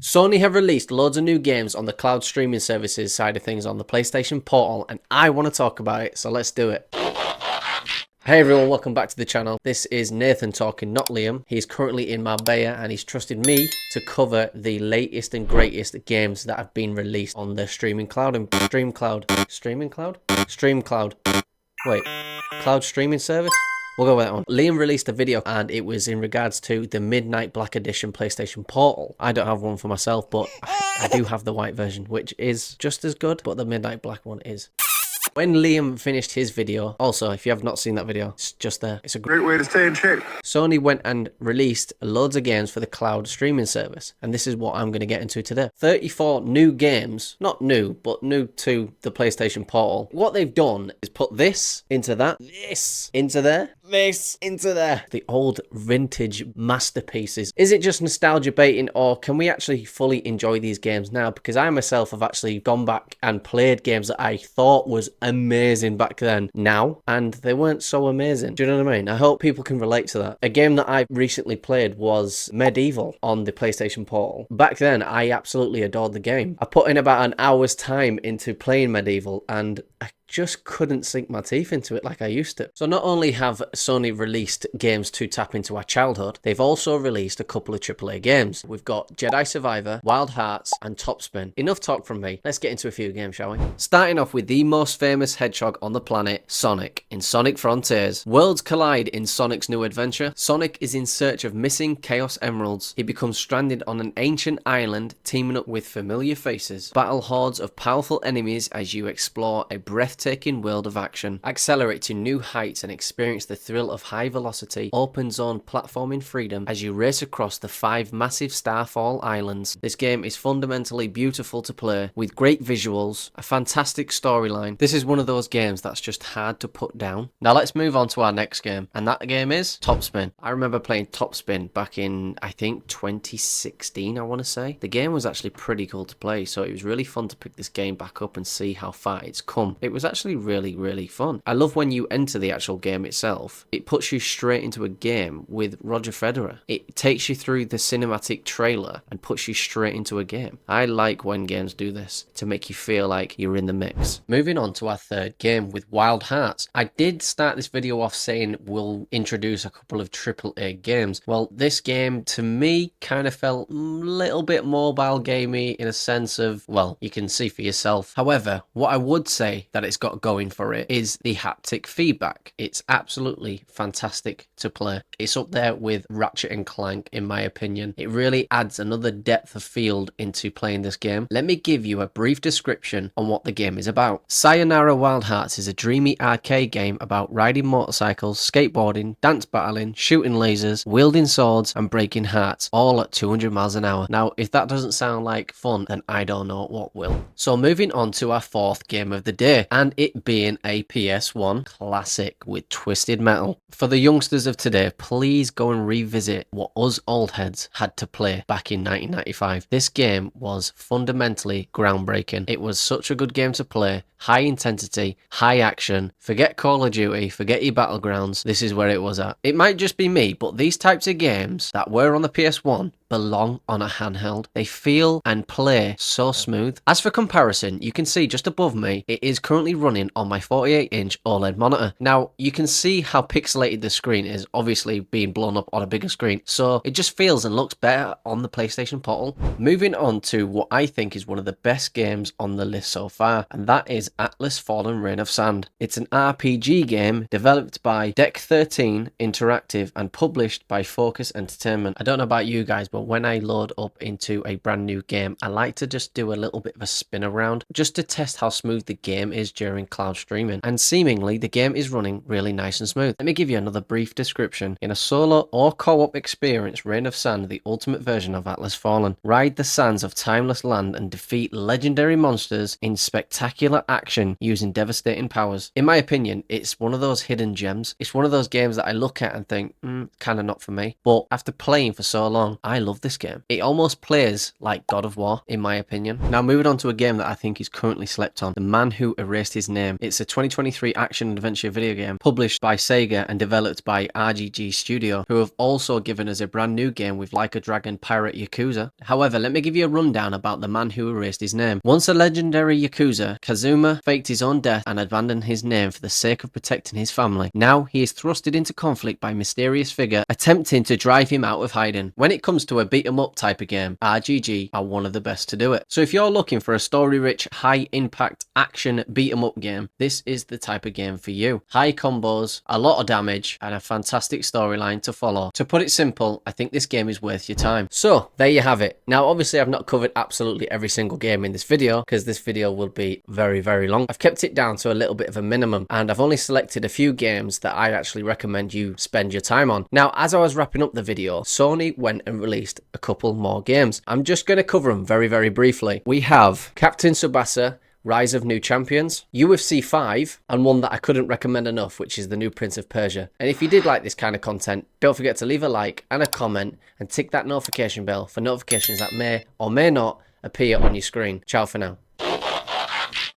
Sony have released loads of new games on the cloud streaming services side of things on the PlayStation Portal, and I want to talk about it, so let's do it. Hey everyone, welcome back to the channel. This is Nathan talking, not Liam. He's currently in Marbella and he's trusted me to cover the latest and greatest games that have been released on the streaming cloud and stream cloud. Wait, cloud streaming service? We'll go with that one. Liam released a video and it was in regards to the Midnight Black Edition PlayStation Portal. I don't have one for myself, but I do have the white version, which is just as good, but the Midnight Black one is. When Liam finished his video, also, if you have not seen that video, it's just there. It's a great way to stay in shape. Sony went and released loads of games for the cloud streaming service, and this is what I'm going to get into today. 34 new games, not new, but new to the PlayStation Portal. What they've done is put this into that, this into there, this into there. The old vintage masterpieces. Is it just nostalgia baiting, or can we actually fully enjoy these games now? Because I myself have actually gone back and played games that I thought was amazing back then now, and they weren't so amazing. Do you know what I mean? I hope people can relate to that. A game that I recently played was Medieval on the PlayStation Portal. Back then, I absolutely adored the game. I put in about an hour's time into playing Medieval, and I just couldn't sink my teeth into it like I used to. So not only have Sony released games to tap into our childhood, they've also released a couple of AAA games. We've got Jedi Survivor, Wild Hearts, and Topspin. Enough talk from me. Let's get into a few games, shall we? Starting off with the most famous hedgehog on the planet, Sonic, in Sonic Frontiers. Worlds collide in Sonic's new adventure. Sonic is in search of missing Chaos Emeralds. He becomes stranded on an ancient island, teaming up with familiar faces. Battle hordes of powerful enemies as you explore a breathtaking world of action. Accelerate to new heights and experience the thrill of high velocity, open zone platforming freedom as you race across the 5 massive Starfall islands. This game is fundamentally beautiful to play, with great visuals, a fantastic storyline. This is one of those games that's just hard to put down. Now let's move on to our next game, and that game is Topspin. I remember playing Topspin back in, I think, 2016, I want to say. The game was actually pretty cool to play, so it was really fun to pick this game back up and see how far it's come. It was actually really fun. I love when you enter the actual game itself. It puts you straight into a game with Roger Federer. It takes you through the cinematic trailer and puts you straight into a game. I like when games do this to make you feel like you're in the mix. Moving on to our third game with Wild Hearts. I did start this video off saying we'll introduce a couple of AAA games. Well, this game to me kind of felt a little bit mobile gamey in a sense of, well, you can see for yourself. However, what I would say that it's got going for it is the haptic feedback. It's absolutely fantastic to play. It's up there with Ratchet and Clank in my opinion. It really adds another depth of field into playing this game. Let me give you a brief description on what the game is about. Sayonara Wild Hearts is a dreamy arcade game about riding motorcycles, skateboarding, dance battling, shooting lasers, wielding swords and breaking hearts, all at 200 miles an hour. Now, if that doesn't sound like fun, then I don't know what will. So moving on to our fourth game of the day, and it being a PS1 classic with Twisted Metal. For the youngsters of today, please go and revisit what us old heads had to play back in 1995. This game was fundamentally groundbreaking. It was such a good game to play. High intensity, high action. Forget Call of Duty, forget your Battlegrounds. This is where it was at. It might just be me, but these types of games that were on the PS1 belong on a handheld. They feel and play so smooth. As for comparison, you can see just above me, it is currently running on my 48-inch OLED monitor. Now, you can see how pixelated the screen is, obviously being blown up on a bigger screen, so it just feels and looks better on the PlayStation Portal. Moving on to what I think is one of the best games on the list so far, and that is Atlas Fallen Reign of Sand. It's an RPG game developed by Deck 13 Interactive and published by Focus Entertainment. I don't know about you guys, but when I load up into a brand new game, I like to just do a little bit of a spin around just to test how smooth the game is during cloud streaming, and seemingly the game is running really nice and smooth. Let me give you another brief description. In a solo or co-op experience, Reign of Sand, the ultimate version of Atlas Fallen. Ride the sands of timeless land and defeat legendary monsters in spectacular action using devastating powers. In my opinion, it's one of those hidden gems. It's one of those games that I look at and think, kind of not for me. But after playing for so long, I love this game. It almost plays like God of War, in my opinion. Now, moving on to a game that I think is currently slept on, The Man Who Erased His Name. It's a 2023 action-adventure video game published by Sega and developed by RGG Studio, who have also given us a brand new game with Like a Dragon pirate Yakuza. However, let me give you a rundown about The Man Who Erased His Name. Once a legendary Yakuza, Kazuma faked his own death and abandoned his name for the sake of protecting his family. Now he is thrusted into conflict by a mysterious figure attempting to drive him out of hiding. When it comes to a beat 'em up type of game, RGG are one of the best to do it. So if you're looking for a story-rich, high-impact action beat 'em up game, this is the type of game for you. High combos, a lot of damage, and a fantastic storyline to follow. To put it simple, I think this game is worth your time. So there you have it. Now obviously I've not covered absolutely every single game in this video because this video will be very, very long. I've kept it down to a little bit of a minimum, and I've only selected a few games that I actually recommend you spend your time on. Now, as I was wrapping up the video, Sony went and released a couple more games. I'm just going to cover them very, very briefly. We have Captain Tsubasa Rise of New Champions, UFC 5, and one that I couldn't recommend enough, which is the new Prince of Persia. And if you did like this kind of content, don't forget to leave a like and a comment and tick that notification bell for notifications that may or may not appear on your screen. Ciao for now.